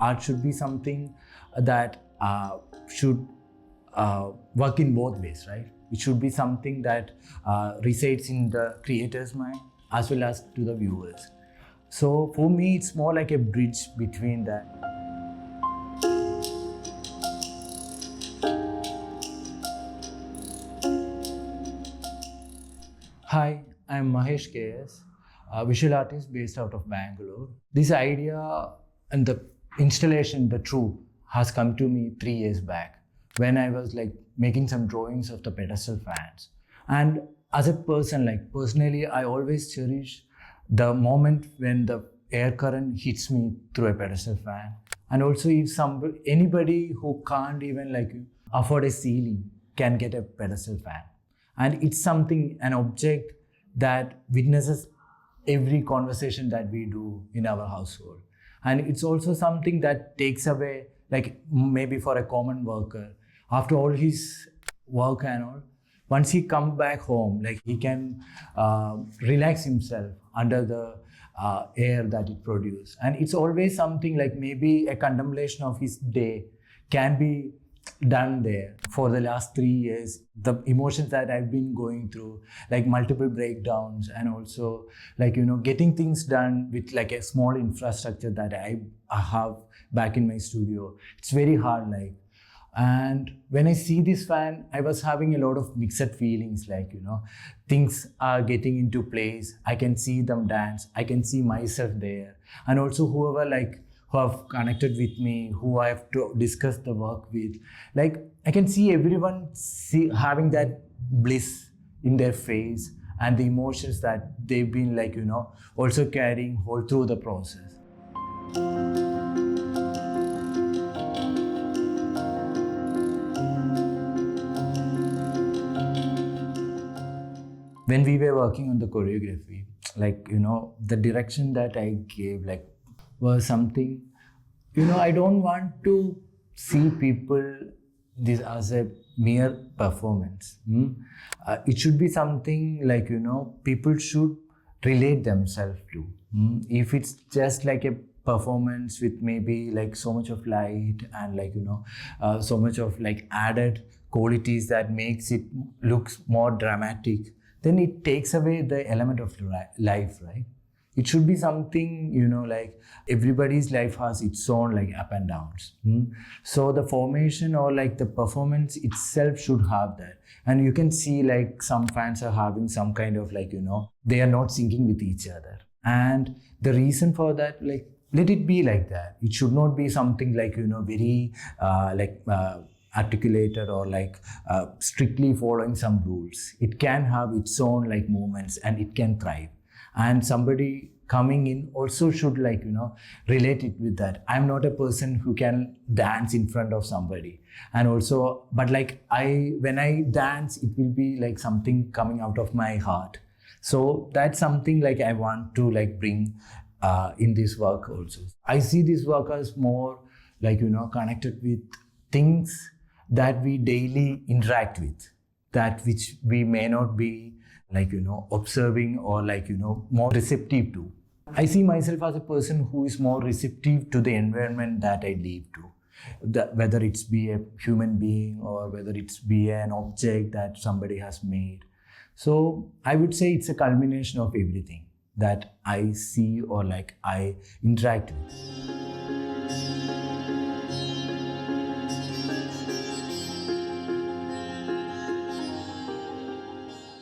art should be something that should work in both ways, right? It should be something that resides in the creator's mind as well as to the viewers. So for me, it's more like a bridge between that. Hi, I'm Mahesh K.S, a visual artist based out of Bangalore. This idea and the installation, the troupe, has come to me 3 years back when I was like making some drawings of the Pedestal fans. And as a person, like personally, I always cherish the moment when the air current hits me through a Pedestal fan. And also if anybody who can't even like afford a ceiling can get a Pedestal fan. And it's something, an object that witnesses every conversation that we do in our household. And it's also something that takes away, like maybe for a common worker, after all his work and all, once he comes back home, like he can relax himself under the air that it produces. And it's always something like maybe a contemplation of his day can be done there. For the last 3 years, the emotions that I've been going through, like multiple breakdowns, and also like, getting things done with like a small infrastructure that I have back in my studio, it's very hard. Like, and when I see this fan, I was having a lot of mixed feelings, like, things are getting into place. I can see them dance. I can see myself there. And also who have connected with me, who I have to discuss the work with, like I can see everyone having that bliss in their face and the emotions that they've been like, also carrying all through the process. When we were working on the choreography, like, the direction that I gave, like, was something, I don't want to see people this as a mere performance. It should be something like, people should relate themselves to. If it's just like a performance with maybe like so much of light and like, so much of like added qualities that makes it looks more dramatic, then it takes away the element of life, right? It should be something, like everybody's life has its own like up and downs. So the formation or like the performance itself should have that. And you can see like some fans are having some kind of like, they are not syncing with each other. And the reason for that, like, let it be like that. It should not be something like, very articulated or like strictly following some rules. It can have its own like movements and it can thrive. And somebody coming in also should like, relate it with that. I'm not a person who can dance in front of somebody. And also, but like when I dance, it will be like something coming out of my heart. So that's something like I want to like bring in this work also. I see this work as more like, connected with things that we daily interact with, that which we may not be like, observing or like, more receptive to. I see myself as a person who is more receptive to the environment that I live to. Whether it's be a human being or whether it's be an object that somebody has made. So I would say it's a culmination of everything that I see or like I interact with.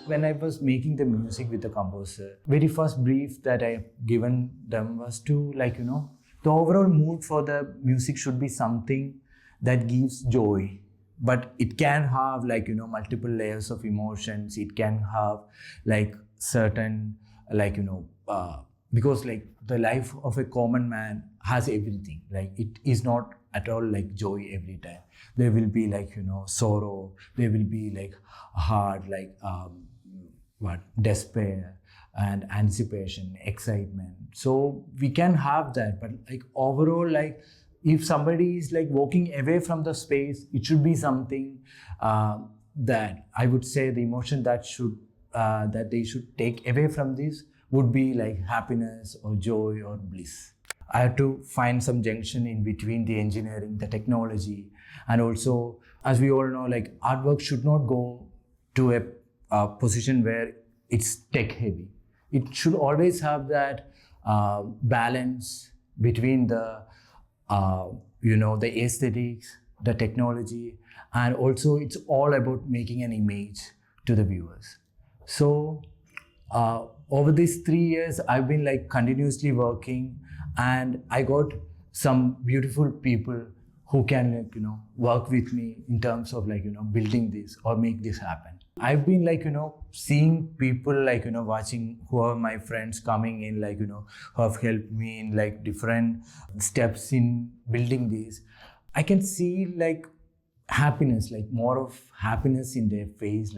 When I was making the music with the composer, very first brief that I given them was to like, the overall mood for the music should be something that gives joy, but it can have like, multiple layers of emotions. It can have like certain like, because like the life of a common man has everything. Like it is not at all like joy every time. There will be like, sorrow. There will be like hard, like, despair and anticipation, excitement. So we can have that, but like overall, like if somebody is like walking away from the space, it should be something that I would say the emotion that they should take away from this would be like happiness or joy or bliss. I had to find some junction in between the engineering, the technology, and also, as we all know, like artwork should not go to a position where it's tech heavy. It should always have that balance between the aesthetics, the technology, and also it's all about making an image to the viewers. So over these 3 years, I've been like continuously working, and I got some beautiful people who can work with me in terms of building this or make this happen. I've been seeing people watching who are my friends coming in who have helped me in different steps in building this. I can see happiness, more of happiness in their face,